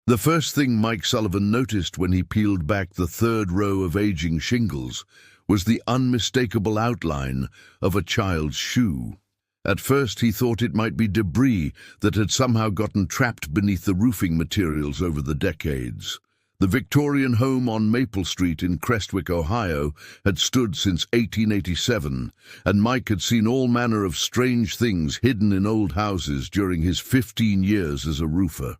The first thing Mike Sullivan noticed when he peeled back the third row of aging shingles was the unmistakable outline of a child's shoe. At first he thought it might be debris that had somehow gotten trapped beneath the roofing materials over the decades. The Victorian home on Maple Street in Crestwick, Ohio, had stood since 1887, and Mike had seen all manner of strange things hidden in old houses during his 15 years as a roofer.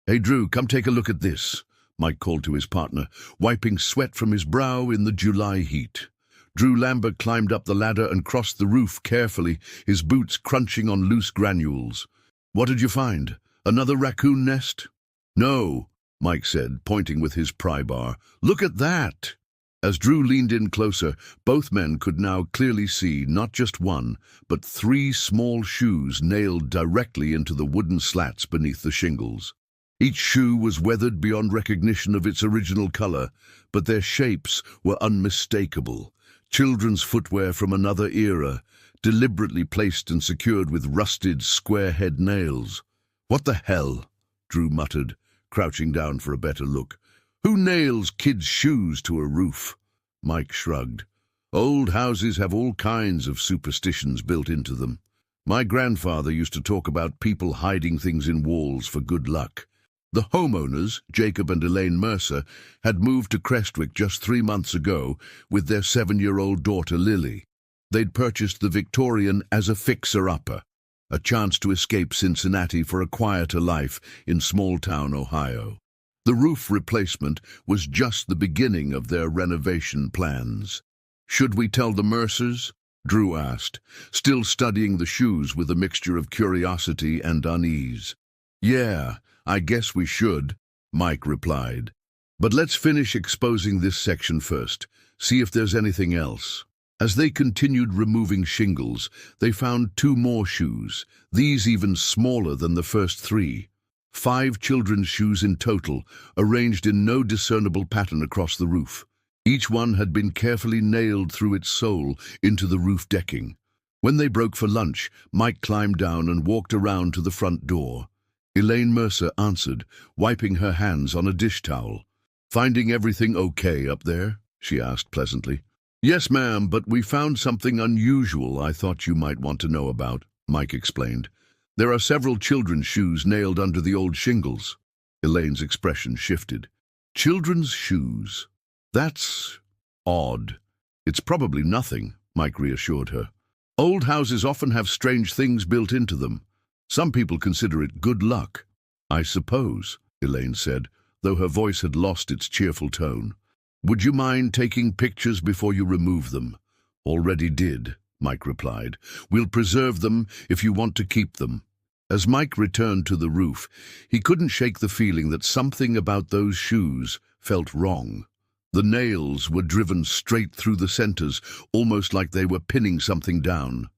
"Hey, Drew, come take a look at this," Mike called to his partner, wiping sweat from his brow in the July heat. Drew Lambert climbed up the ladder and crossed the roof carefully, his boots crunching on loose granules. "What did you find? Another raccoon nest?" "No," Mike said, pointing with his pry bar. "Look at that!" As Drew leaned in closer, both men could now clearly see not just one, but 3 small shoes nailed directly into the wooden slats beneath the shingles. Each shoe was weathered beyond recognition of its original color, but their shapes were unmistakable. Children's footwear from another era, deliberately placed and secured with rusted, square-head nails. "What the hell?" Drew muttered, crouching down for a better look. "Who nails kids' shoes to a roof?" Mike shrugged. "Old houses have all kinds of superstitions built into them. My grandfather used to talk about people hiding things in walls for good luck." The homeowners, Jacob and Elaine Mercer, had moved to Crestwick just 3 months ago with their 7-year-old daughter Lily. They'd purchased the Victorian as a fixer-upper, a chance to escape Cincinnati for a quieter life in small-town Ohio. The roof replacement was just the beginning of their renovation plans. "Should we tell the Mercers?" Drew asked, still studying the shoes with a mixture of curiosity and unease. "Yeah, I guess we should," Mike replied. "But let's finish exposing this section first, see if there's anything else." As they continued removing shingles, they found 2 more shoes, these even smaller than the first 3. 5 children's shoes in total, arranged in no discernible pattern across the roof. Each one had been carefully nailed through its sole into the roof decking. When they broke for lunch, Mike climbed down and walked around to the front door. Elaine Mercer answered, wiping her hands on a dish towel. "Finding everything okay up there?" she asked pleasantly. "Yes, ma'am, but we found something unusual I thought you might want to know about," Mike explained. "There are several children's shoes nailed under the old shingles." Elaine's expression shifted. "Children's shoes? That's odd." "It's probably nothing," Mike reassured her. "Old houses often have strange things built into them. Some people consider it good luck." "I suppose," Elaine said, though her voice had lost its cheerful tone. "Would you mind taking pictures before you remove them?" "Already did," Mike replied. "We'll preserve them if you want to keep them." As Mike returned to the roof, he couldn't shake the feeling that something about those shoes felt wrong. The nails were driven straight through the centers, almost like they were pinning something down.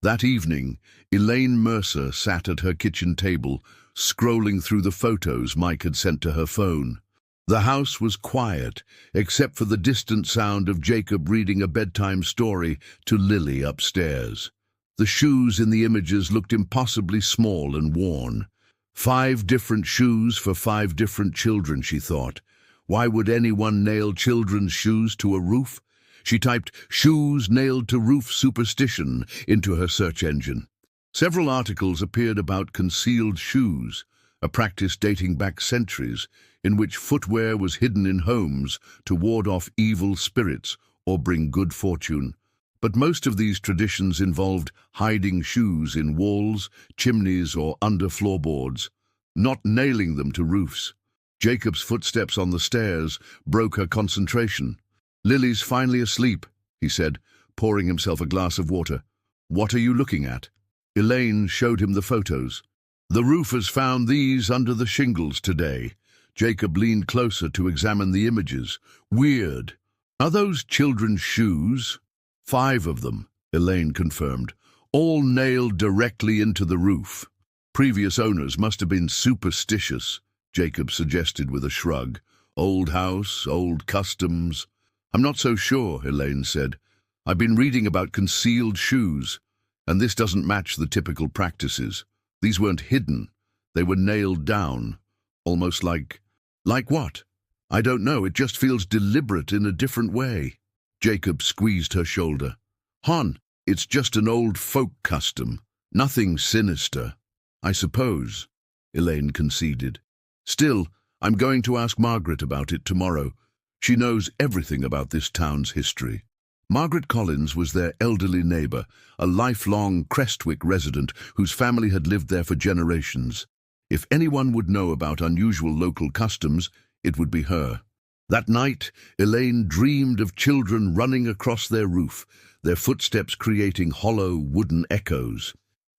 That evening, Elaine Mercer sat at her kitchen table, scrolling through the photos Mike had sent to her phone. The house was quiet, except for the distant sound of Jacob reading a bedtime story to Lily upstairs. The shoes in the images looked impossibly small and worn. 5 different shoes for 5 different children, she thought. Why would anyone nail children's shoes to a roof? She typed "shoes nailed to roof superstition" into her search engine. Several articles appeared about concealed shoes, a practice dating back centuries, in which footwear was hidden in homes to ward off evil spirits or bring good fortune. But most of these traditions involved hiding shoes in walls, chimneys, or under floorboards, not nailing them to roofs. Jacob's footsteps on the stairs broke her concentration. "Lily's finally asleep," he said, pouring himself a glass of water. "What are you looking at?" Elaine showed him the photos. "The roofers found these under the shingles today." Jacob leaned closer to examine the images. "Weird. Are those children's shoes?" 5 of them, Elaine confirmed, all nailed directly into the roof. "Previous owners must have been superstitious," Jacob suggested with a shrug. "Old house, old customs." "I'm not so sure," Elaine said. "I've been reading about concealed shoes, and this doesn't match the typical practices. These weren't hidden. They were nailed down, almost like Like what? I don't know, it just feels deliberate in a different way. Jacob squeezed her shoulder. Hon, it's just an old folk custom. Nothing sinister. I suppose, Elaine conceded. Still, I'm going to ask Margaret about it tomorrow. She knows everything about this town's history. Margaret Collins was their elderly neighbour, a lifelong Crestwick resident whose family had lived there for generations. If anyone would know about unusual local customs, it would be her. That night, Elaine dreamed of children running across their roof, their footsteps creating hollow wooden echoes.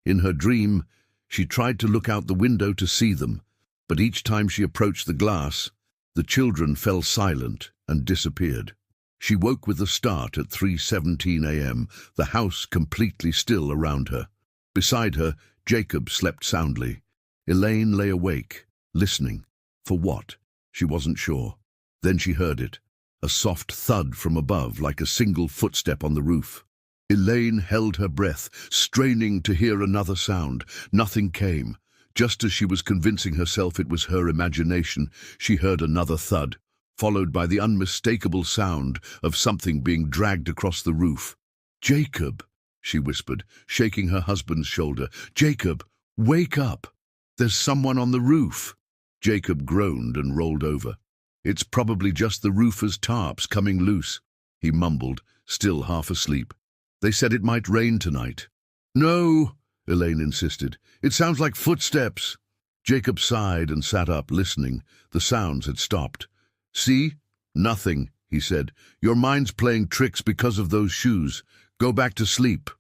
In her dream, she tried to look out the window to see them, but each time she approached the glass, the children fell silent and disappeared. She woke with a start at 3:17 a.m., the house completely still around her. Beside her, Jacob slept soundly. Elaine lay awake, listening. For what? She wasn't sure. Then she heard it, a soft thud from above like a single footstep on the roof. Elaine held her breath, straining to hear another sound. Nothing came. Just as she was convincing herself it was her imagination, she heard another thud, followed by the unmistakable sound of something being dragged across the roof. "Jacob," she whispered, shaking her husband's shoulder. "Jacob, wake up! There's someone on the roof." Jacob groaned and rolled over. "It's probably just the roofer's tarps coming loose," he mumbled, still half asleep. "They said it might rain tonight." "No," Elaine insisted. "It sounds like footsteps." Jacob sighed and sat up, listening. The sounds had stopped. "See? Nothing," he said. "Your mind's playing tricks because of those shoes. Go back to sleep."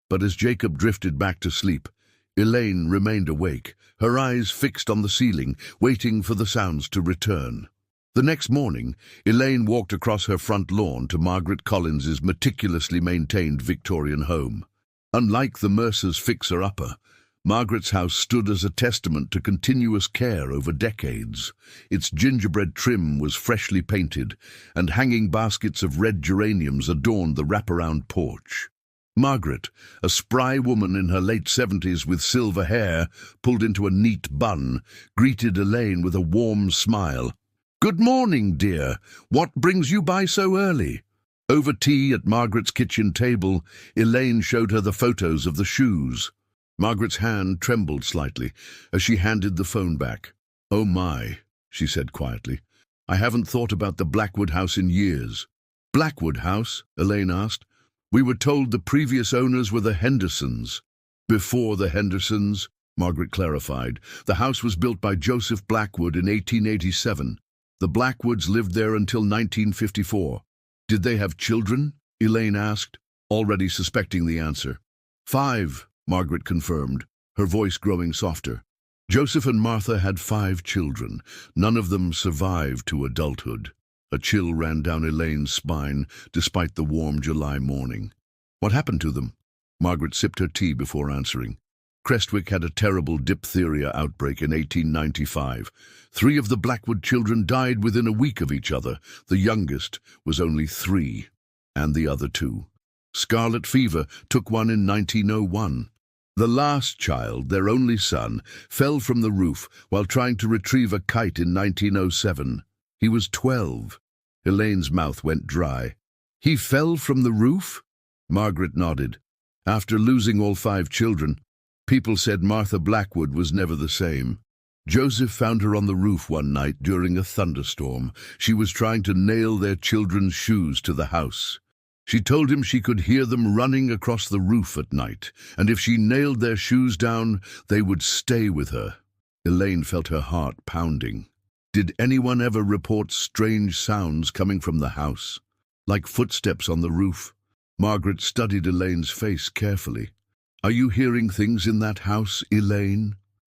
But as Jacob drifted back to sleep, Elaine remained awake, her eyes fixed on the ceiling, waiting for the sounds to return. The next morning, Elaine walked across her front lawn to Margaret Collins's meticulously maintained Victorian home. Unlike the Mercers' fixer-upper, Margaret's house stood as a testament to continuous care over decades. Its gingerbread trim was freshly painted, and hanging baskets of red geraniums adorned the wraparound porch. Margaret, a spry woman in her late 70s with silver hair pulled into a neat bun, greeted Elaine with a warm smile. "Good morning, dear. What brings you by so early?" Over tea at Margaret's kitchen table, Elaine showed her the photos of the shoes. Margaret's hand trembled slightly as she handed the phone back. "Oh my," she said quietly. "I haven't thought about the Blackwood house in years." "Blackwood house?" Elaine asked. "We were told the previous owners were the Hendersons." "Before the Hendersons," Margaret clarified. "The house was built by Joseph Blackwood in 1887. The Blackwoods lived there until 1954. "Did they have children?" Elaine asked, already suspecting the answer. "5, Margaret confirmed, her voice growing softer. Joseph and Martha had 5 children. None of them survived to adulthood. A chill ran down Elaine's spine, despite the warm July morning. "What happened to them?" Margaret sipped her tea before answering. "Crestwick had a terrible diphtheria outbreak in 1895. 3 of the Blackwood children died within a week of each other. The youngest was only 3, and the other 2. Scarlet fever took one in 1901. The last child, their only son, fell from the roof while trying to retrieve a kite in 1907. He was 12. Elaine's mouth went dry. "He fell from the roof?" Margaret nodded. "After losing all 5 children, people said Martha Blackwood was never the same. Joseph found her on the roof one night during a thunderstorm. She was trying to nail their children's shoes to the house. She told him she could hear them running across the roof at night, and if she nailed their shoes down, they would stay with her." Elaine felt her heart pounding. "Did anyone ever report strange sounds coming from the house? Like footsteps on the roof?" Margaret studied Elaine's face carefully. "Are you hearing things in that house, Elaine?"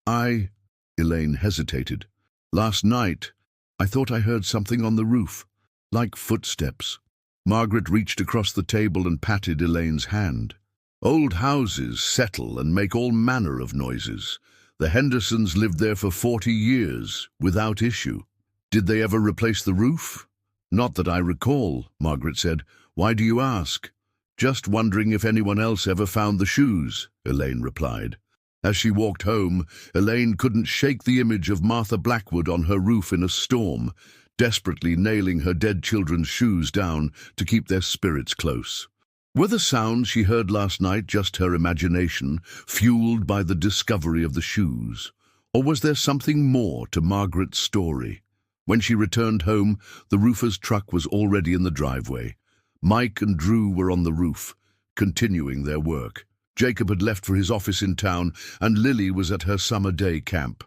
Elaine hesitated. "Last night, I thought I heard something on the roof, like footsteps." Margaret reached across the table and patted Elaine's hand. "Old houses settle and make all manner of noises. The Hendersons lived there for 40 years, without issue. Did they ever replace the roof?" "Not that I recall," Margaret said. "Why do you ask?" "Just wondering if anyone else ever found the shoes," Elaine replied. As she walked home, Elaine couldn't shake the image of Martha Blackwood on her roof in a storm, desperately nailing her dead children's shoes down to keep their spirits close. Were the sounds she heard last night just her imagination, fueled by the discovery of the shoes? Or was there something more to Margaret's story? When she returned home, the roofer's truck was already in the driveway. Mike and Drew were on the roof, continuing their work. Jacob had left for his office in town, and Lily was at her summer day camp.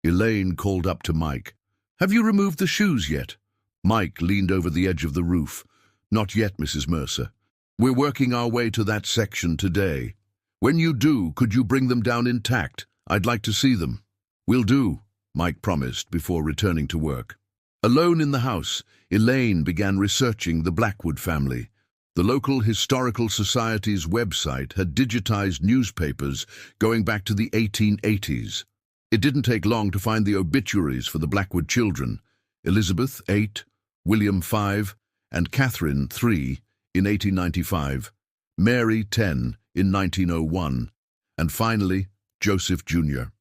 Elaine called up to Mike. "Have you removed the shoes yet?" Mike leaned over the edge of the roof. "Not yet, Mrs. Mercer. We're working our way to that section today. When you do, could you bring them down intact? I'd like to see them." "Will do," Mike promised before returning to work. Alone in the house, Elaine began researching the Blackwood family. The local historical society's website had digitized newspapers going back to the 1880s. It didn't take long to find the obituaries for the Blackwood children: Elizabeth, 8, William, 5, and Catherine, 3, in 1895, Mary, 10, in 1901, and finally, Joseph Jr.,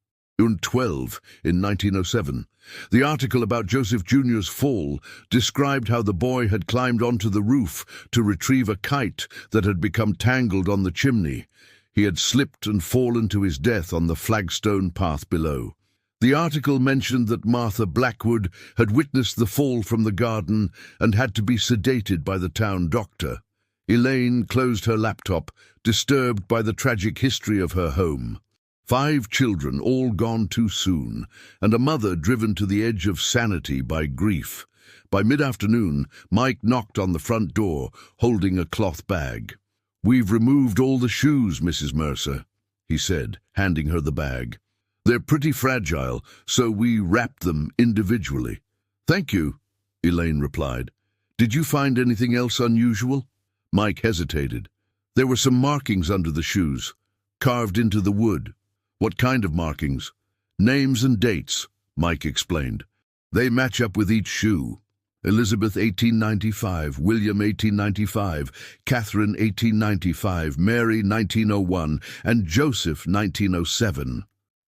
12, in 1907. The article about Joseph Jr.'s fall described how the boy had climbed onto the roof to retrieve a kite that had become tangled on the chimney. He had slipped and fallen to his death on the flagstone path below. The article mentioned that Martha Blackwood had witnessed the fall from the garden and had to be sedated by the town doctor. Elaine closed her laptop, disturbed by the tragic history of her home. 5 children, all gone too soon, and a mother driven to the edge of sanity by grief. By mid-afternoon, Mike knocked on the front door, holding a cloth bag. "We've removed all the shoes, Mrs. Mercer," he said, handing her the bag. "They're pretty fragile, so we wrapped them individually." "Thank you," Elaine replied. "Did you find anything else unusual?" Mike hesitated. "There were some markings under the shoes, carved into the wood." "What kind of markings?" "Names and dates," Mike explained. "They match up with each shoe. Elizabeth 1895, William 1895, Catherine 1895, Mary 1901, and Joseph 1907.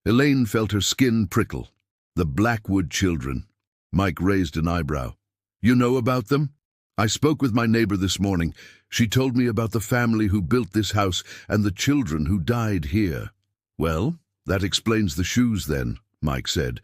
Elaine felt her skin prickle. "The Blackwood children." Mike raised an eyebrow. "You know about them?" "I spoke with my neighbor this morning. She told me about the family who built this house and the children who died here." "Well, that explains the shoes then," Mike said,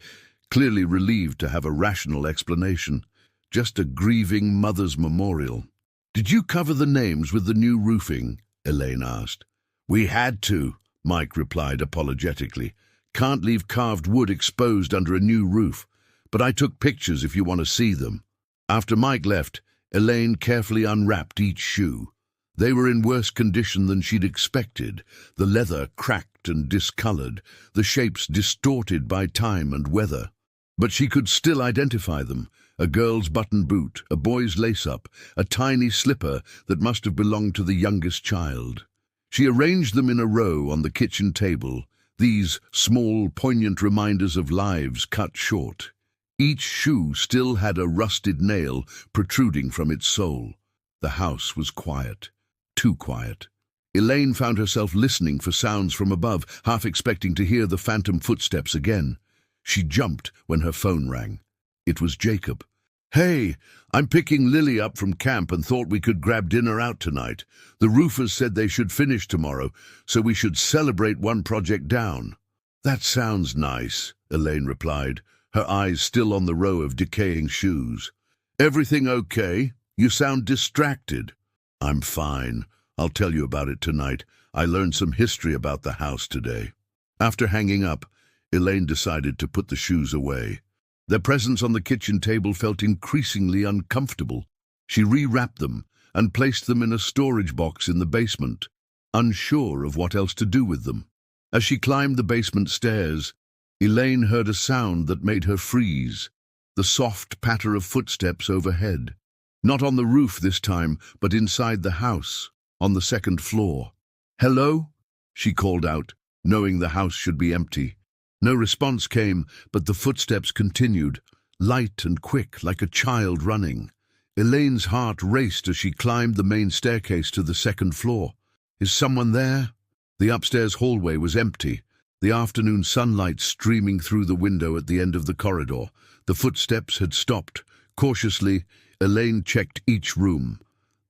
clearly relieved to have a rational explanation. "Just a grieving mother's memorial." "Did you cover the names with the new roofing?" Elaine asked. "We had to," Mike replied apologetically. "Can't leave carved wood exposed under a new roof. But I took pictures if you want to see them." After Mike left, Elaine carefully unwrapped each shoe. They were in worse condition than she'd expected, the leather cracked and discolored, the shapes distorted by time and weather. But she could still identify them: a girl's button boot, a boy's lace-up, a tiny slipper that must have belonged to the youngest child. She arranged them in a row on the kitchen table, these small, poignant reminders of lives cut short. Each shoe still had a rusted nail protruding from its sole. The house was quiet. Too quiet. Elaine found herself listening for sounds from above, half expecting to hear the phantom footsteps again. She jumped when her phone rang. It was Jacob. "Hey, I'm picking Lily up from camp and thought we could grab dinner out tonight. The roofers said they should finish tomorrow, so we should celebrate one project down." "That sounds nice," Elaine replied, her eyes still on the row of decaying shoes. "Everything okay? You sound distracted." "I'm fine. I'll tell you about it tonight. I learned some history about the house today." After hanging up, Elaine decided to put the shoes away. Their presence on the kitchen table felt increasingly uncomfortable. She rewrapped them and placed them in a storage box in the basement, unsure of what else to do with them. As she climbed the basement stairs, Elaine heard a sound that made her freeze: the soft patter of footsteps overhead. Not on the roof this time, but inside the house, on the second floor. "Hello?" she called out, knowing the house should be empty. No response came, but the footsteps continued, light and quick, like a child running. Elaine's heart raced as she climbed the main staircase to the second floor. Is someone there? The upstairs hallway was empty. the afternoon sunlight streaming through the window at the end of the corridor. The footsteps had stopped. Cautiously, Elaine checked each room: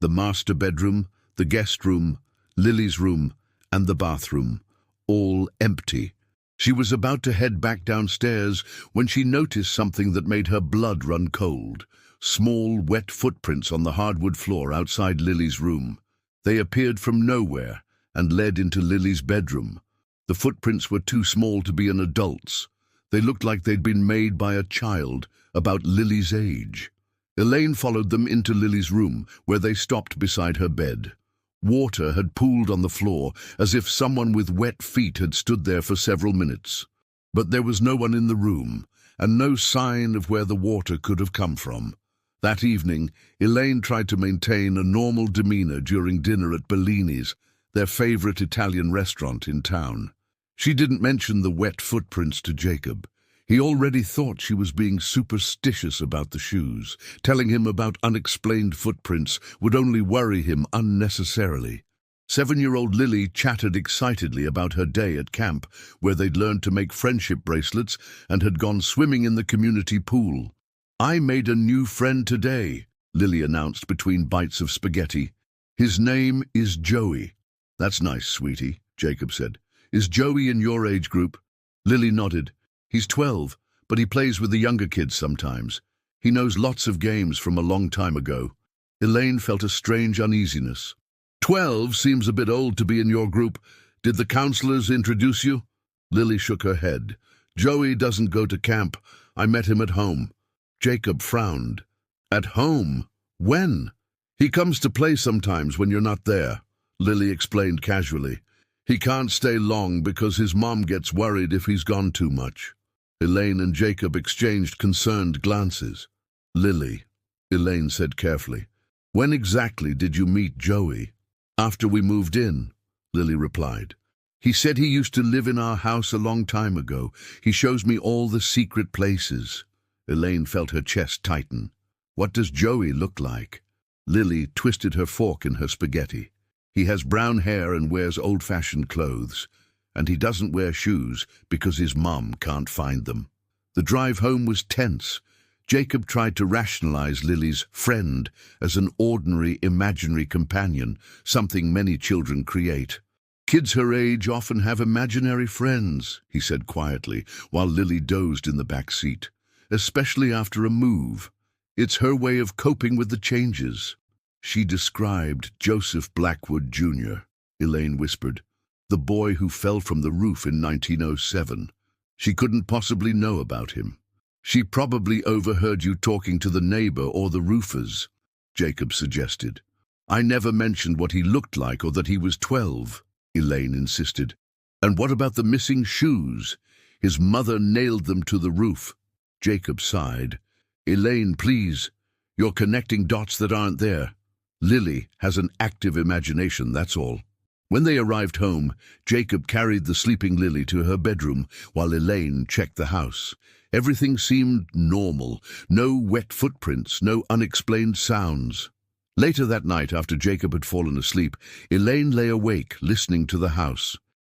the master bedroom, the guest room, Lily's room, and the bathroom, all empty. She was about to head back downstairs when she noticed something that made her blood run cold. Small, wet footprints on the hardwood floor outside Lily's room. They appeared from nowhere and led into Lily's bedroom. The footprints were too small to be an adult's. They looked like they'd been made by a child about Lily's age. Elaine followed them into Lily's room, where they stopped beside her bed. Water had pooled on the floor, as if someone with wet feet had stood there for several minutes. But there was no one in the room, and no sign of where the water could have come from. That evening, Elaine tried to maintain a normal demeanor during dinner at Bellini's, their favorite Italian restaurant in town. She didn't mention the wet footprints to Jacob. He already thought she was being superstitious about the shoes. Telling him about unexplained footprints would only worry him unnecessarily. 7-year-old Lily chattered excitedly about her day at camp, where they'd learned to make friendship bracelets and had gone swimming in the community pool. "I made a new friend today," Lily announced between bites of spaghetti. "His name is Joey." "That's nice, sweetie," Jacob said. "Is Joey in your age group?" Lily nodded. "He's 12, but he plays with the younger kids sometimes. He knows lots of games from a long time ago." Elaine felt a strange uneasiness. 12 seems a bit old to be in your group. Did the counselors introduce you?" Lily shook her head. "Joey doesn't go to camp. I met him at home." Jacob frowned. "At home? When?" "He comes to play sometimes when you're not there," Lily explained casually. "He can't stay long because his mom gets worried if he's gone too much." Elaine and Jacob exchanged concerned glances. "Lily," Elaine said carefully, "when exactly did you meet Joey?" "After we moved in," Lily replied. "He said he used to live in our house a long time ago. He shows me all the secret places." Elaine felt her chest tighten. "What does Joey look like?" Lily twisted her fork in her spaghetti. "He has brown hair and wears old-fashioned clothes, and he doesn't wear shoes because his mom can't find them." The drive home was tense. Jacob tried to rationalize Lily's friend as an ordinary imaginary companion, something many children create. "Kids her age often have imaginary friends," he said quietly, while Lily dozed in the back seat, "especially after a move. It's her way of coping with the changes." "She described Joseph Blackwood, Jr.," Elaine whispered, "the boy who fell from the roof in 1907. She couldn't possibly know about him." "She probably overheard you talking to the neighbor or the roofers," Jacob suggested. "I never mentioned what he looked like or that he was 12, Elaine insisted. "And what about the missing shoes? His mother nailed them to the roof." Jacob sighed. "Elaine, please. You're connecting dots that aren't there. Lily has an active imagination, that's all." When they arrived home, Jacob carried the sleeping Lily to her bedroom while Elaine checked the house. Everything seemed normal. No wet footprints, no unexplained sounds. Later that night, after Jacob had fallen asleep, Elaine lay awake, listening to the house.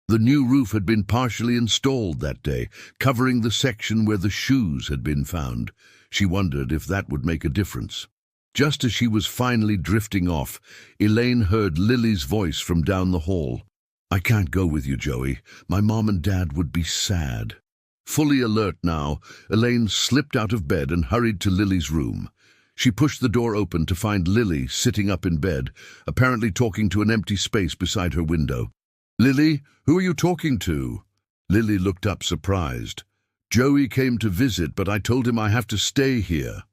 The new roof had been partially installed that day, covering the section where the shoes had been found. She wondered if that would make a difference. Just as she was finally drifting off, Elaine heard Lily's voice from down the hall. "I can't go with you, Joey. My mom and dad would be sad." Fully alert now, Elaine slipped out of bed and hurried to Lily's room. She pushed the door open to find Lily sitting up in bed, apparently talking to an empty space beside her window. "Lily, who are you talking to?" Lily looked up surprised. "Joey came to visit, but I told him I have to stay here."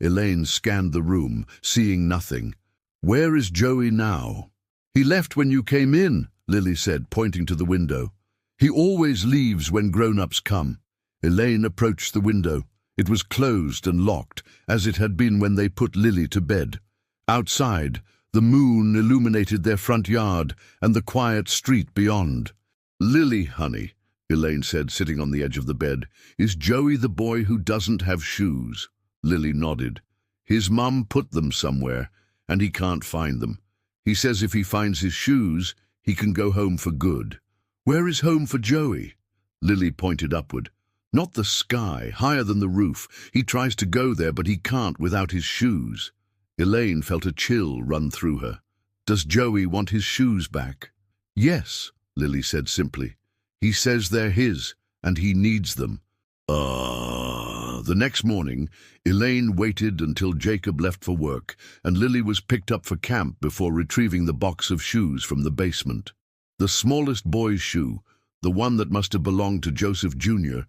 Elaine scanned the room, seeing nothing. "Where is Joey now?" "He left when you came in," Lily said, pointing to the window. "He always leaves when grown-ups come." Elaine approached the window. It was closed and locked, as it had been when they put Lily to bed. Outside, the moon illuminated their front yard and the quiet street beyond. "Lily, honey," Elaine said, sitting on the edge of the bed, "is Joey the boy who doesn't have shoes?" Lily nodded. "His mum put them somewhere, and he can't find them. He says if he finds his shoes, he can go home for good." "Where is home for Joey?" Lily pointed upward. Not the sky, higher than the roof. He tries to go there, but he can't without his shoes. Elaine felt a chill run through her. Does Joey want his shoes back? Yes, Lily said simply. He says they're his, and he needs them. The next morning, Elaine waited until Jacob left for work, and Lily was picked up for camp before retrieving the box of shoes from the basement. The smallest boy's shoe, the one that must have belonged to Joseph Jr.,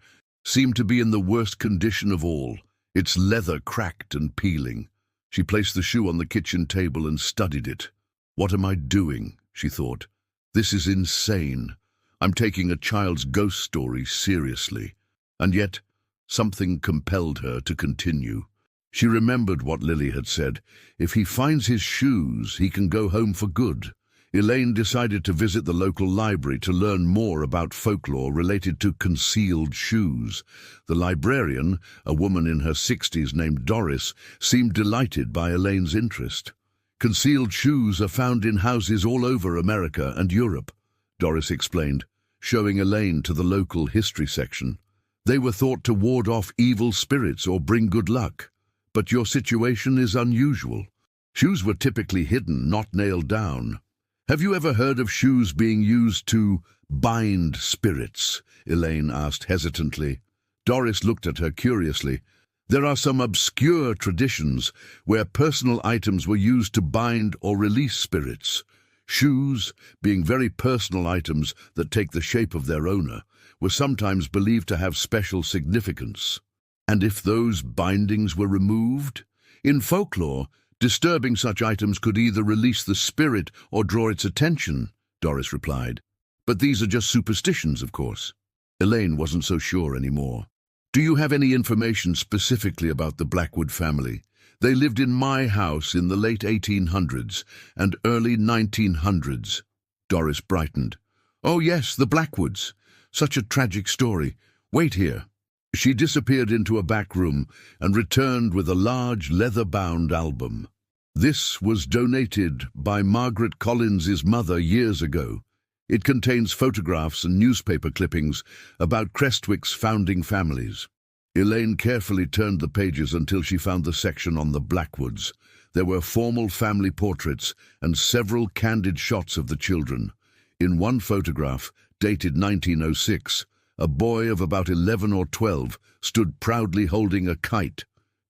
seemed to be in the worst condition of all, its leather cracked and peeling. She placed the shoe on the kitchen table and studied it. What am I doing? She thought. This is insane. I'm taking a child's ghost story seriously. And yet, something compelled her to continue. She remembered what Lily had said. If he finds his shoes, he can go home for good. Elaine decided to visit the local library to learn more about folklore related to concealed shoes. The librarian, a woman in her 60s named Doris, seemed delighted by Elaine's interest. Concealed shoes are found in houses all over America and Europe, Doris explained, showing Elaine to the local history section. They were thought to ward off evil spirits or bring good luck. But your situation is unusual. Shoes were typically hidden, not nailed down. Have you ever heard of shoes being used to bind spirits? Elaine asked hesitantly. Doris looked at her curiously. There are some obscure traditions where personal items were used to bind or release spirits. Shoes, being very personal items that take the shape of their owner, were sometimes believed to have special significance. And if those bindings were removed? In folklore, disturbing such items could either release the spirit or draw its attention, Doris replied. But these are just superstitions, of course. Elaine wasn't so sure anymore. Do you have any information specifically about the Blackwood family? They lived in my house in the late 1800s and early 1900s. Doris brightened. Oh yes, the Blackwoods. Such a tragic story. Wait here. She disappeared into a back room and returned with a large leather-bound album. This was donated by Margaret Collins's mother years ago. It contains photographs and newspaper clippings about Crestwick's founding families. Elaine carefully turned the pages until she found the section on the Blackwoods. There were formal family portraits and several candid shots of the children. In one photograph, dated 1906, a boy of about 11 or 12 stood proudly holding a kite,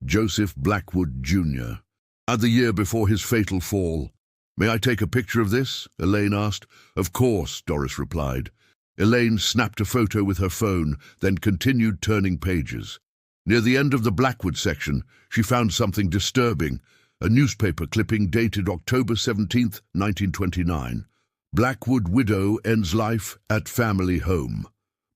Joseph Blackwood, Jr. The year before his fatal fall. May I take a picture of this? Elaine asked. Of course, Doris replied. Elaine snapped a photo with her phone, then continued turning pages. Near the end of the Blackwood section, she found something disturbing, a newspaper clipping dated October 17, 1929. Blackwood widow ends life at family home.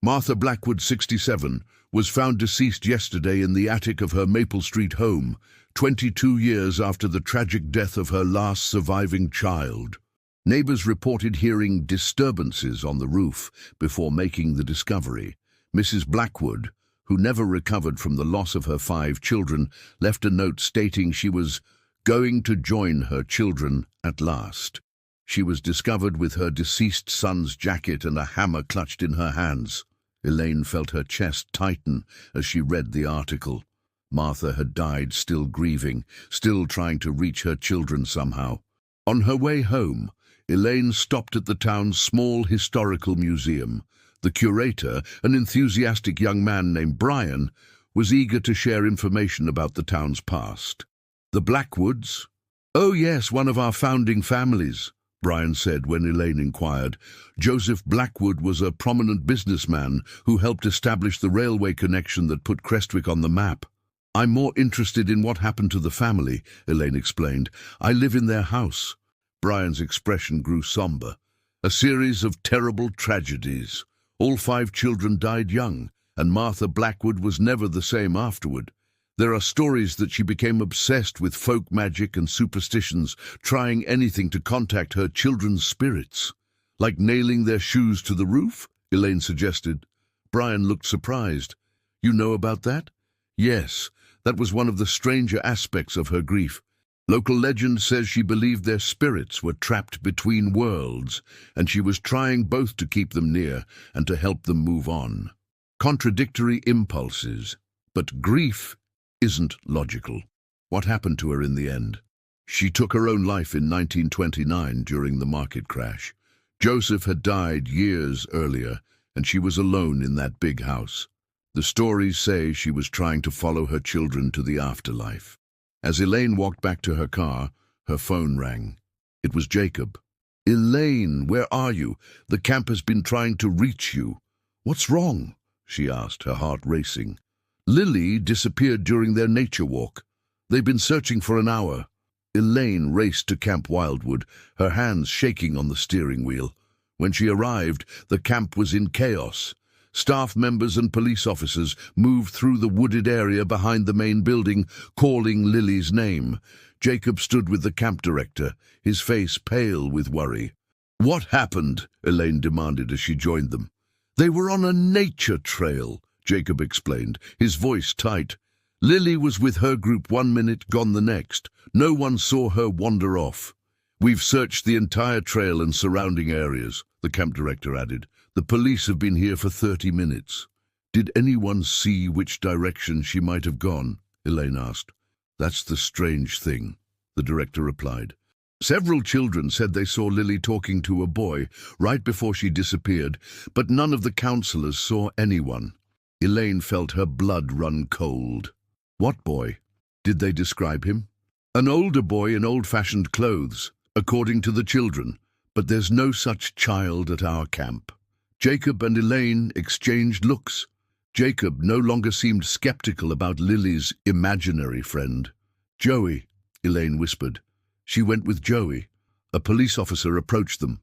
Martha Blackwood, 67, was found deceased yesterday in the attic of her Maple Street home, 22 years after the tragic death of her last surviving child. Neighbors reported hearing disturbances on the roof before making the discovery. Mrs. Blackwood, who never recovered from the loss of her 5 children, left a note stating she was going to join her children at last. She was discovered with her deceased son's jacket and a hammer clutched in her hands. Elaine felt her chest tighten as she read the article. Martha had died still grieving, still trying to reach her children somehow. On her way home, Elaine stopped at the town's small historical museum. The curator, an enthusiastic young man named Brian, was eager to share information about the town's past. The Blackwoods? Oh yes, one of our founding families, Brian said when Elaine inquired. Joseph Blackwood was a prominent businessman who helped establish the railway connection that put Crestwick on the map. I'm more interested in what happened to the family, Elaine explained. I live in their house. Brian's expression grew somber. A series of terrible tragedies. All 5 children died young, and Martha Blackwood was never the same afterward. There are stories that she became obsessed with folk magic and superstitions, trying anything to contact her children's spirits. Like nailing their shoes to the roof, Elaine suggested. Brian looked surprised. You know about that? Yes, that was one of the stranger aspects of her grief. Local legend says she believed their spirits were trapped between worlds, and she was trying both to keep them near and to help them move on. Contradictory impulses, but grief isn't logical. What happened to her in the end? She took her own life in 1929 during the market crash. Joseph had died years earlier, and she was alone in that big house. The stories say she was trying to follow her children to the afterlife. As Elaine walked back to her car, her phone rang. It was Jacob. "Elaine, where are you? The camp has been trying to reach you." "What's wrong?" she asked, her heart racing. "Lily disappeared during their nature walk. They've been searching for an hour." Elaine raced to Camp Wildwood, her hands shaking on the steering wheel. When she arrived, the camp was in chaos. Staff members and police officers moved through the wooded area behind the main building, calling Lily's name. Jacob stood with the camp director, his face pale with worry. "What happened?" Elaine demanded as she joined them. "They were on a nature trail," Jacob explained, his voice tight. "Lily was with her group 1 minute, gone the next. No one saw her wander off." "We've searched the entire trail and surrounding areas," the camp director added. "The police have been here for 30 minutes. "Did anyone see which direction she might have gone?" Elaine asked. "That's the strange thing," the director replied. "Several children said they saw Lily talking to a boy right before she disappeared, but none of the counselors saw anyone." Elaine felt her blood run cold. "What boy? Did they describe him?" "An older boy in old-fashioned clothes, according to the children, but there's no such child at our camp." Jacob and Elaine exchanged looks. Jacob no longer seemed skeptical about Lily's imaginary friend. "Joey," Elaine whispered. She went with Joey. A police officer approached them.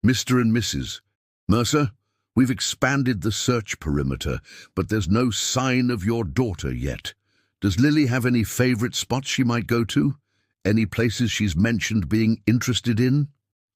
"Mr. and Mrs. Mercer, we've expanded the search perimeter, but there's no sign of your daughter yet. Does Lily have any favorite spots she might go to? Any places she's mentioned being interested in?"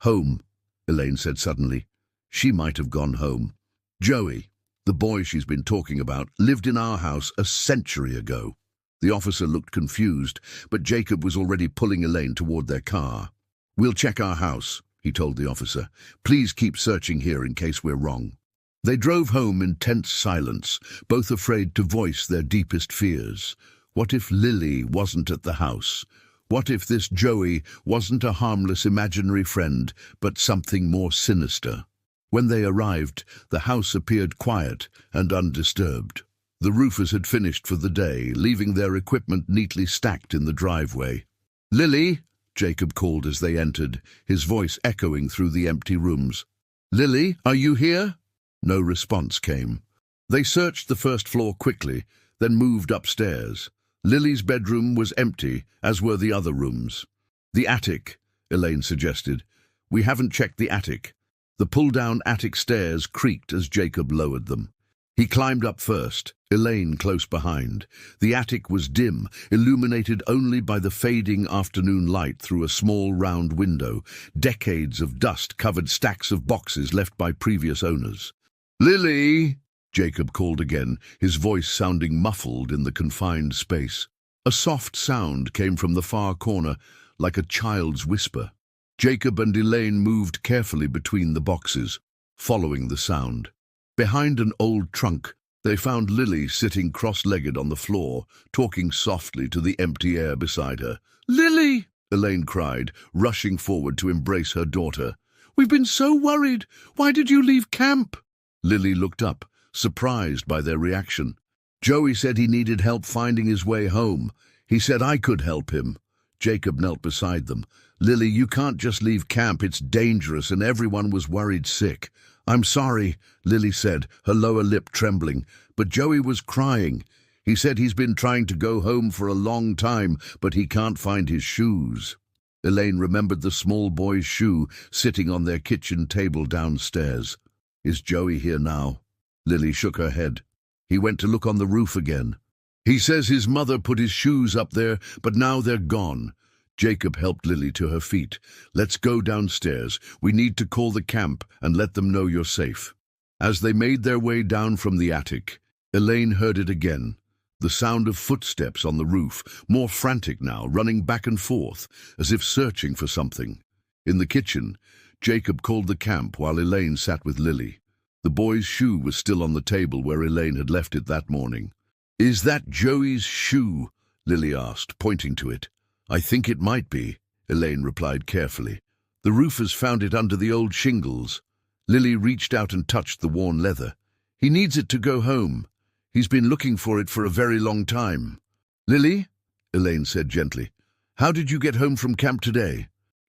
"Home," Elaine said suddenly. "She might have gone home. Joey, the boy she's been talking about, lived in our house a century ago." The officer looked confused, but Jacob was already pulling Elaine toward their car. "We'll check our house," he told the officer. "Please keep searching here in case we're wrong." They drove home in tense silence, both afraid to voice their deepest fears. What if Lily wasn't at the house? What if this Joey wasn't a harmless imaginary friend, but something more sinister? When they arrived, the house appeared quiet and undisturbed. The roofers had finished for the day, leaving their equipment neatly stacked in the driveway. "Lily," Jacob called as they entered, his voice echoing through the empty rooms. "Lily, are you here?" No response came. They searched the first floor quickly, then moved upstairs. Lily's bedroom was empty, as were the other rooms. "The attic," Elaine suggested. "We haven't checked the attic." The pull-down attic stairs creaked as Jacob lowered them. He climbed up first, Elaine close behind. The attic was dim, illuminated only by the fading afternoon light through a small round window. Decades of dust covered stacks of boxes left by previous owners. "Lily!" Jacob called again, his voice sounding muffled in the confined space. A soft sound came from the far corner, like a child's whisper. Jacob and Elaine moved carefully between the boxes, following the sound. Behind an old trunk, they found Lily sitting cross-legged on the floor, talking softly to the empty air beside her. "Lily!" Elaine cried, rushing forward to embrace her daughter. "We've been so worried. Why did you leave camp?" Lily looked up, surprised by their reaction. "Joey said he needed help finding his way home. He said I could help him." Jacob knelt beside them. "Lily, you can't just leave camp. It's dangerous and everyone was worried sick." "I'm sorry," Lily said, her lower lip trembling, "but Joey was crying. He said he's been trying to go home for a long time, but he can't find his shoes." Elaine remembered the small boy's shoe sitting on their kitchen table downstairs. "Is Joey here now?" Lily shook her head. "He went to look on the roof again. He says his mother put his shoes up there, but now they're gone." Jacob helped Lily to her feet. "Let's go downstairs. We need to call the camp and let them know you're safe." As they made their way down from the attic, Elaine heard it again, The sound of footsteps on the roof, more frantic now, running back and forth, as if searching for something. In the kitchen, Jacob called the camp while Elaine sat with Lily. The boy's shoe was still on the table where Elaine had left it that morning. "Is that Joey's shoe?" Lily asked, pointing to it. "I think it might be," Elaine replied carefully. "The roofers found it under the old shingles." Lily reached out and touched the worn leather. "He needs it to go home. He's been looking for it for a very long time." "Lily," Elaine said gently, "how did you get home from camp today?"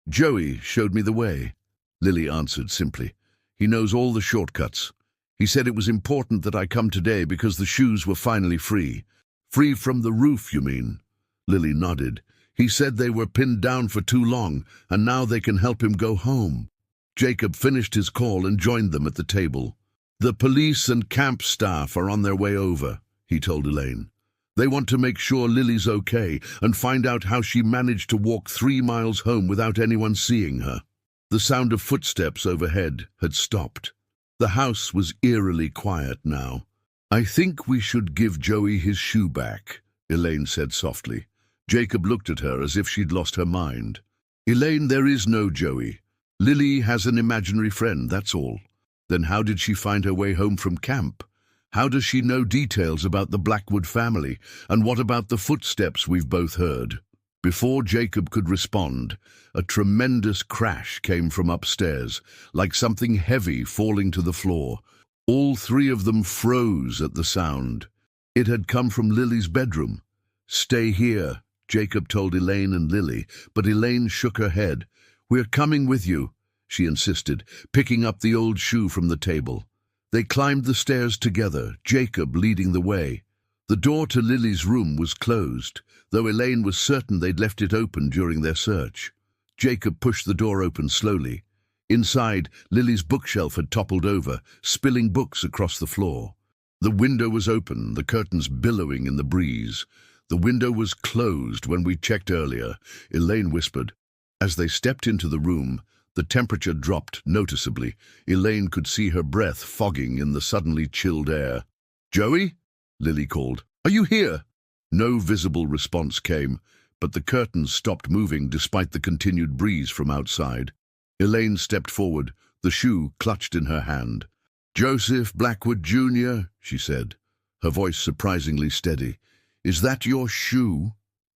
"Joey showed me the way," Lily answered simply. "He knows all the shortcuts. He said it was important that I come today because the shoes were finally free." "Free from the roof, you mean?" Lily nodded. "He said they were pinned down for too long, and now they can help him go home." Jacob finished his call and joined them at the table. "The police and camp staff are on their way over," he told Elaine. "They want to make sure Lily's okay and find out how she managed to walk 3 miles home without anyone seeing her." The sound of footsteps overhead had stopped. The house was eerily quiet now. "I think we should give Joey his shoe back," Elaine said softly. Jacob looked at her as if she'd lost her mind. "Elaine, there is no Joey. Lily has an imaginary friend, that's all." "Then how did she find her way home from camp? How does she know details about the Blackwood family? And what about the footsteps we've both heard?" Before Jacob could respond, a tremendous crash came from upstairs, like something heavy falling to the floor. All 3 of them froze at the sound. It had come from Lily's bedroom. "Stay here," Jacob told Elaine and Lily, but Elaine shook her head. "We're coming with you," she insisted, picking up the old shoe from the table. They climbed the stairs together, Jacob leading the way. The door to Lily's room was closed, though Elaine was certain they'd left it open during their search. Jacob pushed the door open slowly. Inside, Lily's bookshelf had toppled over, spilling books across the floor. The window was open, the curtains billowing in the breeze. "The window was closed when we checked earlier," Elaine whispered. As they stepped into the room, the temperature dropped noticeably. Elaine could see her breath fogging in the suddenly chilled air. "Joey?" Lily called. "Are you here?" No visible response came, but the curtains stopped moving despite the continued breeze from outside. Elaine stepped forward, the shoe clutched in her hand. "Joseph Blackwood, Jr., she said, her voice surprisingly steady. "Is that your shoe?"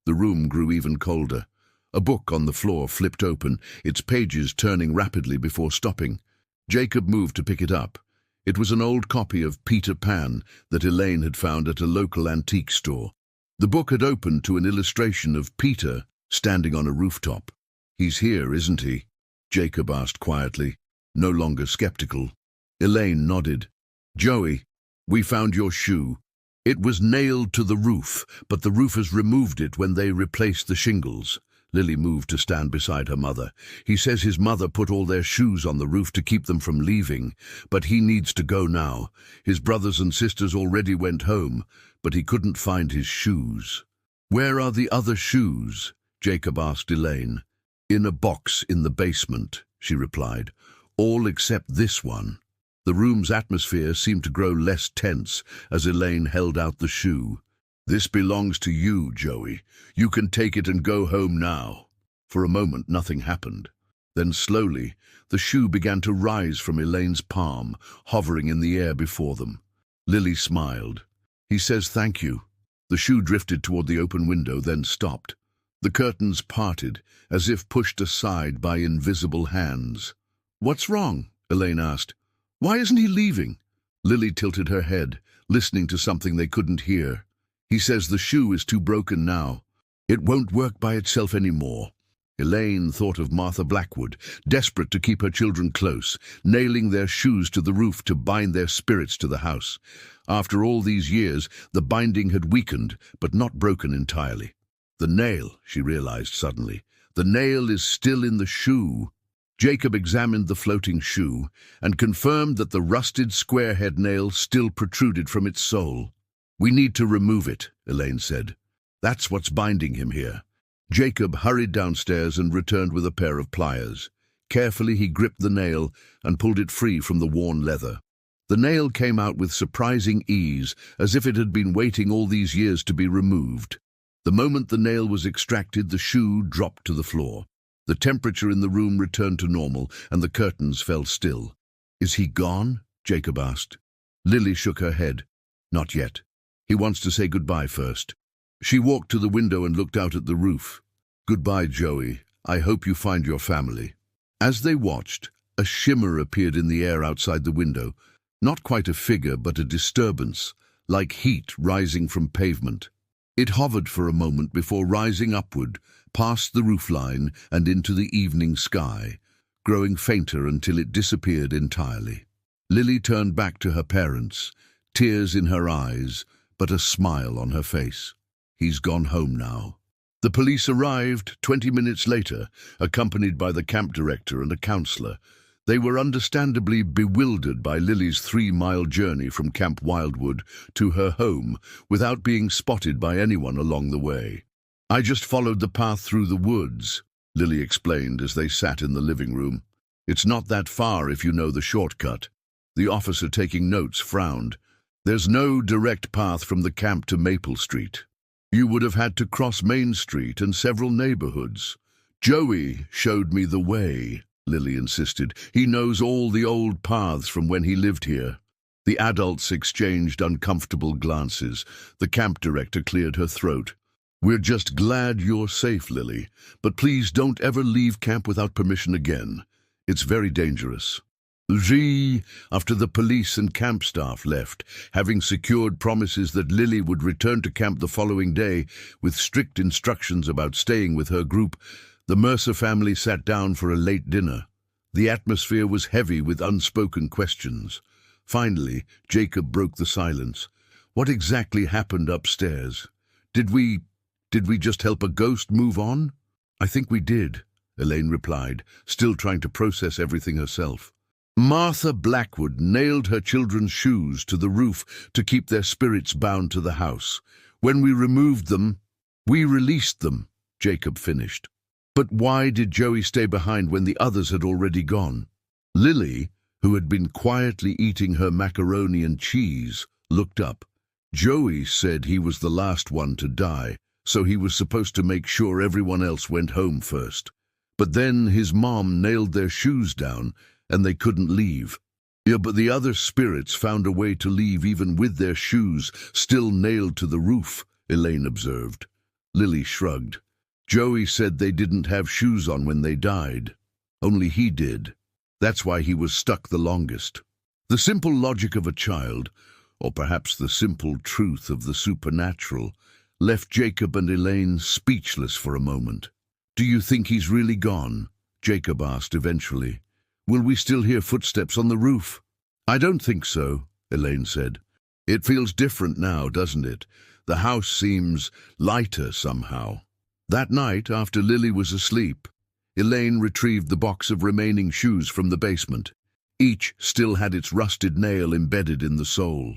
The room grew even colder. A book on the floor flipped open, its pages turning rapidly before stopping. Jacob moved to pick it up. It was an old copy of Peter Pan that Elaine had found at a local antique store. The book had opened to an illustration of Peter standing on a rooftop. "He's here, isn't he?" Jacob asked quietly, no longer skeptical. Elaine nodded. "Joey, we found your shoe. It was nailed to the roof, but the roofers removed it when they replaced the shingles." Lily moved to stand beside her mother. "He says his mother put all their shoes on the roof to keep them from leaving, but he needs to go now. His brothers and sisters already went home, but he couldn't find his shoes." "Where are the other shoes?" Jacob asked Elaine. "In a box in the basement," she replied. "All except this one." The room's atmosphere seemed to grow less tense as Elaine held out the shoe. "This belongs to you, Joey. You can take it and go home now." For a moment, nothing happened. Then slowly, the shoe began to rise from Elaine's palm, hovering in the air before them. Lily smiled. "He says thank you." The shoe drifted toward the open window, then stopped. The curtains parted, as if pushed aside by invisible hands. "What's wrong?" Elaine asked. "Why isn't he leaving?" Lily tilted her head, listening to something they couldn't hear. "He says the shoe is too broken now. It won't work by itself anymore." Elaine thought of Martha Blackwood, desperate to keep her children close, nailing their shoes to the roof to bind their spirits to the house. After all these years, the binding had weakened, but not broken entirely. The nail, she realized suddenly, the nail is still in the shoe. Jacob examined the floating shoe and confirmed that the rusted square-head nail still protruded from its sole. "We need to remove it," Elaine said. "That's what's binding him here." Jacob hurried downstairs and returned with a pair of pliers. Carefully he gripped the nail and pulled it free from the worn leather. The nail came out with surprising ease, as if it had been waiting all these years to be removed. The moment the nail was extracted, the shoe dropped to the floor. The temperature in the room returned to normal, and the curtains fell still. "Is he gone?" Jacob asked. Lily shook her head. "Not yet. He wants to say goodbye first." She walked to the window and looked out at the roof. "Goodbye, Joey. I hope you find your family." As they watched, a shimmer appeared in the air outside the window. Not quite a figure, but a disturbance, like heat rising from pavement. It hovered for a moment before rising upward, past the roofline and into the evening sky, growing fainter until it disappeared entirely. Lily turned back to her parents, tears in her eyes, but a smile on her face. "He's gone home now." The police arrived 20 minutes later, accompanied by the camp director and a counselor. They were understandably bewildered by Lily's 3-mile journey from Camp Wildwood to her home without being spotted by anyone along the way. "I just followed the path through the woods," Lily explained as they sat in the living room. "It's not that far if you know the shortcut." The officer taking notes frowned. "There's no direct path from the camp to Maple Street. You would have had to cross Main Street and several neighborhoods." "Joey showed me the way," Lily insisted. "He knows all the old paths from when he lived here." The adults exchanged uncomfortable glances. The camp director cleared her throat. "We're just glad you're safe, Lily, but please don't ever leave camp without permission again. It's very dangerous." After the police and camp staff left, having secured promises that Lily would return to camp the following day with strict instructions about staying with her group, the Mercer family sat down for a late dinner. The atmosphere was heavy with unspoken questions. Finally, Jacob broke the silence. "What exactly happened upstairs? Did we just help a ghost move on?" "I think we did," Elaine replied, still trying to process everything herself. "Martha Blackwood nailed her children's shoes to the roof to keep their spirits bound to the house. When we removed them, we released them," Jacob finished. "But why did Joey stay behind when the others had already gone?" Lily, who had been quietly eating her macaroni and cheese, looked up. "Joey said he was the last one to die, so he was supposed to make sure everyone else went home first. But then his mom nailed their shoes down, and they couldn't leave." "Yeah, but the other spirits found a way to leave even with their shoes still nailed to the roof," Elaine observed. Lily shrugged. "Joey said they didn't have shoes on when they died. Only he did. That's why he was stuck the longest." The simple logic of a child, or perhaps the simple truth of the supernatural, left Jacob and Elaine speechless for a moment. "Do you think he's really gone?" Jacob asked eventually. "Will we still hear footsteps on the roof?" "I don't think so," Elaine said. "It feels different now, doesn't it? The house seems lighter somehow." That night, after Lily was asleep, Elaine retrieved the box of remaining shoes from the basement. Each still had its rusted nail embedded in the sole.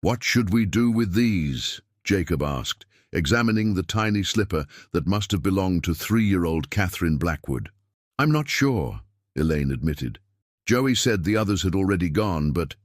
"What should we do with these?" Jacob asked, examining the tiny slipper that must have belonged to 3-year-old Catherine Blackwood. "I'm not sure," Elaine admitted. "Joey said the others had already gone, but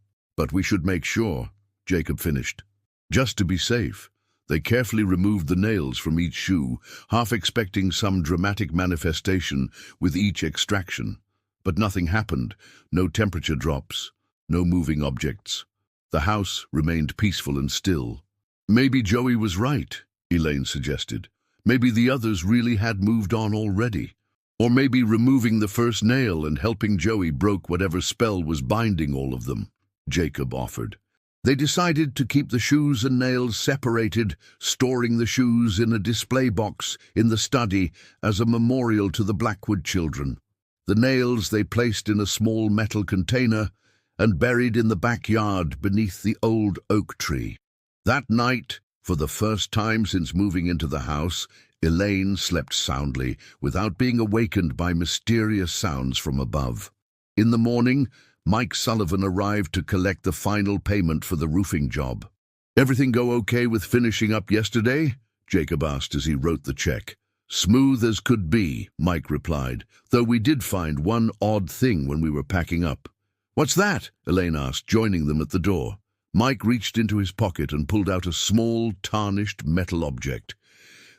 we should make sure," Jacob finished. Just to be safe, they carefully removed the nails from each shoe, half expecting some dramatic manifestation with each extraction. But nothing happened, no temperature drops, no moving objects. The house remained peaceful and still. "Maybe Joey was right," Elaine suggested. "Maybe the others really had moved on already. Or maybe removing the first nail and helping Joey broke whatever spell was binding all of them," Jacob offered. They decided to keep the shoes and nails separated, storing the shoes in a display box in the study as a memorial to the Blackwood children. The nails they placed in a small metal container and buried in the backyard beneath the old oak tree. That night, for the first time since moving into the house, Elaine slept soundly, without being awakened by mysterious sounds from above. In the morning, Mike Sullivan arrived to collect the final payment for the roofing job. "Everything go okay with finishing up yesterday?" Jacob asked as he wrote the check. "Smooth as could be," Mike replied, "though we did find one odd thing when we were packing up. "What's that?" Elaine asked, joining them at the door. Mike reached into his pocket and pulled out a small, tarnished metal object.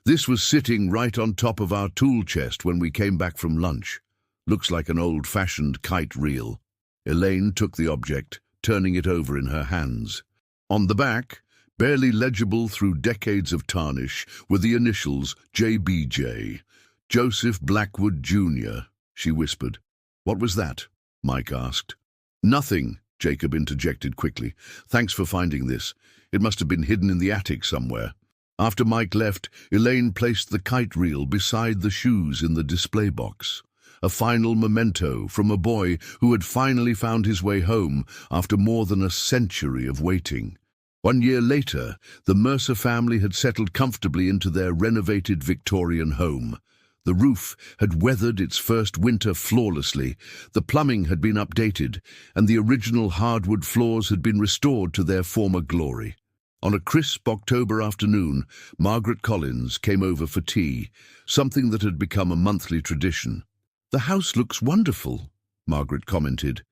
"This was sitting right on top of our tool chest when we came back from lunch. Looks like an old-fashioned kite reel." Elaine took the object, turning it over in her hands. On the back, barely legible through decades of tarnish, were the initials JBJ. "Joseph Blackwood, Jr.," she whispered. "What was that?" Mike asked. "Nothing," Jacob interjected quickly. "Thanks for finding this. It must have been hidden in the attic somewhere." After Mike left, Elaine placed the kite reel beside the shoes in the display box. A final memento from a boy who had finally found his way home after more than a century of waiting. 1 year later, the Mercer family had settled comfortably into their renovated Victorian home. The roof had weathered its first winter flawlessly, the plumbing had been updated, and the original hardwood floors had been restored to their former glory. On a crisp October afternoon, Margaret Collins came over for tea, something that had become a monthly tradition. "The house looks wonderful," Margaret commented,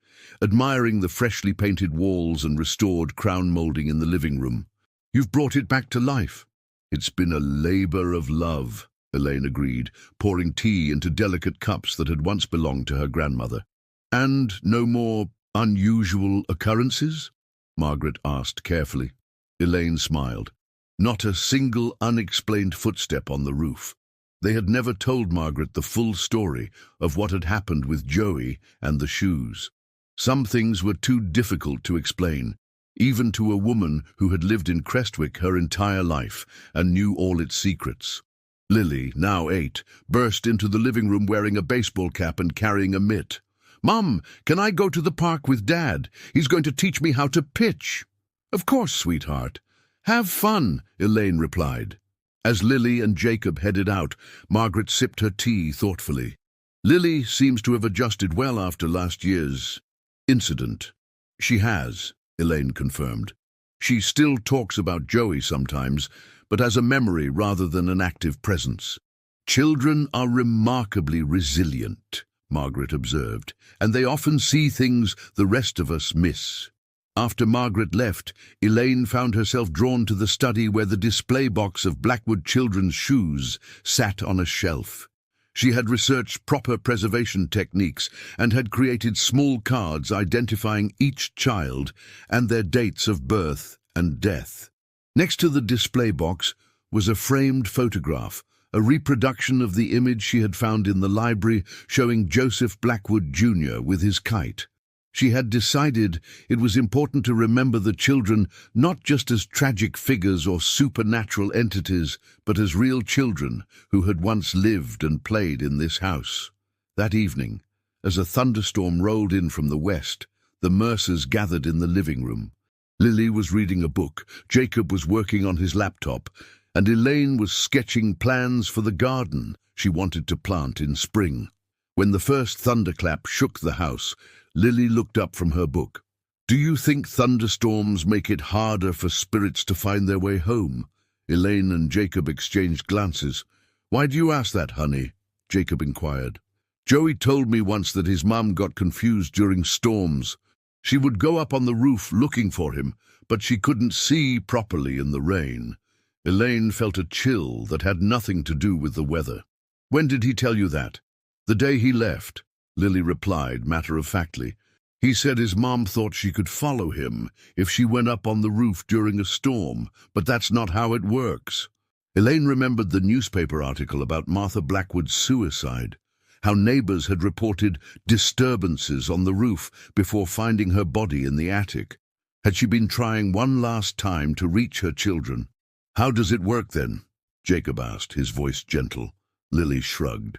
admiring the freshly painted walls and restored crown molding in the living room. "You've brought it back to life." "It's been a labor of love," Elaine agreed, pouring tea into delicate cups that had once belonged to her grandmother. "And no more unusual occurrences?" Margaret asked carefully. Elaine smiled. Not a single unexplained footstep on the roof. They had never told Margaret the full story of what had happened with Joey and the shoes. Some things were too difficult to explain, even to a woman who had lived in Crestwick her entire life and knew all its secrets. Lily, now 8, burst into the living room wearing a baseball cap and carrying a mitt. "Mum, can I go to the park with Dad? He's going to teach me how to pitch." "Of course, sweetheart. Have fun," Elaine replied. As Lily and Jacob headed out, Margaret sipped her tea thoughtfully. "Lily seems to have adjusted well after last year's incident." "She has," Elaine confirmed. "She still talks about Joey sometimes, but as a memory rather than an active presence." "Children are remarkably resilient," Margaret observed, "and they often see things the rest of us miss." After Margaret left, Elaine found herself drawn to the study where the display box of Blackwood children's shoes sat on a shelf. She had researched proper preservation techniques and had created small cards identifying each child and their dates of birth and death. Next to the display box was a framed photograph, a reproduction of the image she had found in the library showing Joseph Blackwood, Jr. with his kite. She had decided it was important to remember the children not just as tragic figures or supernatural entities, but as real children who had once lived and played in this house. That evening, as a thunderstorm rolled in from the west, the Mercers gathered in the living room. Lily was reading a book, Jacob was working on his laptop, and Elaine was sketching plans for the garden she wanted to plant in spring. When the first thunderclap shook the house, Lily looked up from her book. "Do you think thunderstorms make it harder for spirits to find their way home?" Elaine and Jacob exchanged glances. "Why do you ask that, honey?" Jacob inquired. "Joey told me once that his mum got confused during storms. She would go up on the roof looking for him, but she couldn't see properly in the rain." Elaine felt a chill that had nothing to do with the weather. "When did he tell you that?" "The day he left," Lily replied matter-of-factly. "He said his mom thought she could follow him if she went up on the roof during a storm, but that's not how it works." Elaine remembered the newspaper article about Martha Blackwood's suicide, how neighbors had reported disturbances on the roof before finding her body in the attic. Had she been trying one last time to reach her children? "How does it work then?" Jacob asked, his voice gentle. Lily shrugged.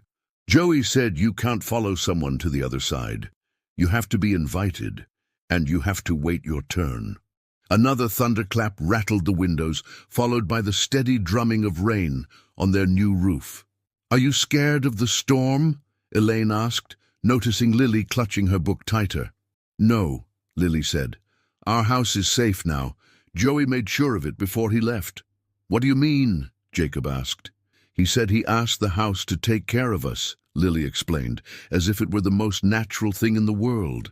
"Joey said you can't follow someone to the other side. You have to be invited, and you have to wait your turn." Another thunderclap rattled the windows, followed by the steady drumming of rain on their new roof. "Are you scared of the storm?" Elaine asked, noticing Lily clutching her book tighter. "No," Lily said. "Our house is safe now. Joey made sure of it before he left." "What do you mean?" Jacob asked. "He said he asked the house to take care of us," Lily explained, as if it were the most natural thing in the world.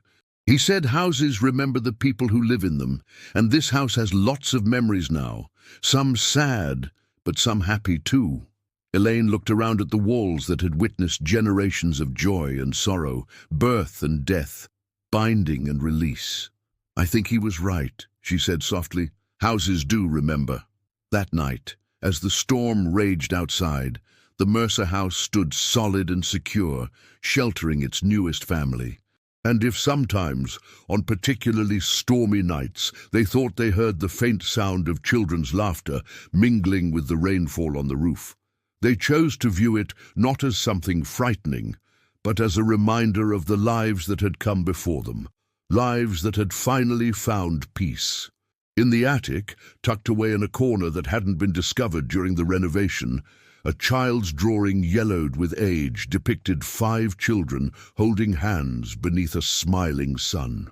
He said houses remember the people who live in them, and this house has lots of memories now, some sad, but some happy too. Elaine looked around at the walls that had witnessed generations of joy and sorrow, birth and death, binding and release. "I think he was right," she said softly. "Houses do remember." That night, as the storm raged outside, the Mercer house stood solid and secure, sheltering its newest family. And if sometimes, on particularly stormy nights, they thought they heard the faint sound of children's laughter mingling with the rainfall on the roof, they chose to view it not as something frightening, but as a reminder of the lives that had come before them, lives that had finally found peace. In the attic, tucked away in a corner that hadn't been discovered during the renovation, a child's drawing yellowed with age depicted 5 children holding hands beneath a smiling sun.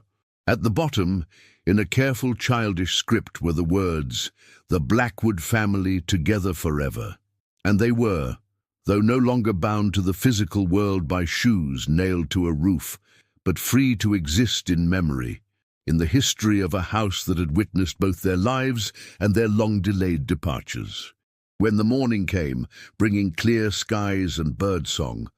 At the bottom, in a careful childish script, were the words, "The Blackwood family together forever." And they were, though no longer bound to the physical world by shoes nailed to a roof, but free to exist in memory, in the history of a house that had witnessed both their lives and their long-delayed departures. When the morning came, bringing clear skies and birdsong,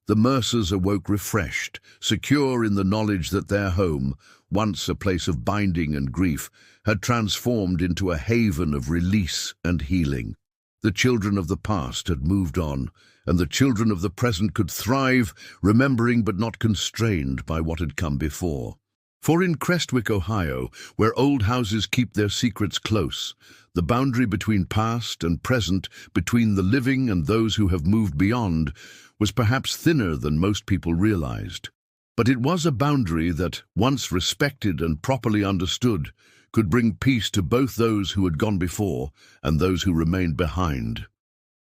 the Mercers awoke refreshed, secure in the knowledge that their home, once a place of binding and grief, had transformed into a haven of release and healing. The children of the past had moved on, and the children of the present could thrive, remembering but not constrained by what had come before. For in Crestwick, Ohio, where old houses keep their secrets close, the boundary between past and present, between the living and those who have moved beyond, was perhaps thinner than most people realized. But it was a boundary that, once respected and properly understood, could bring peace to both those who had gone before and those who remained behind.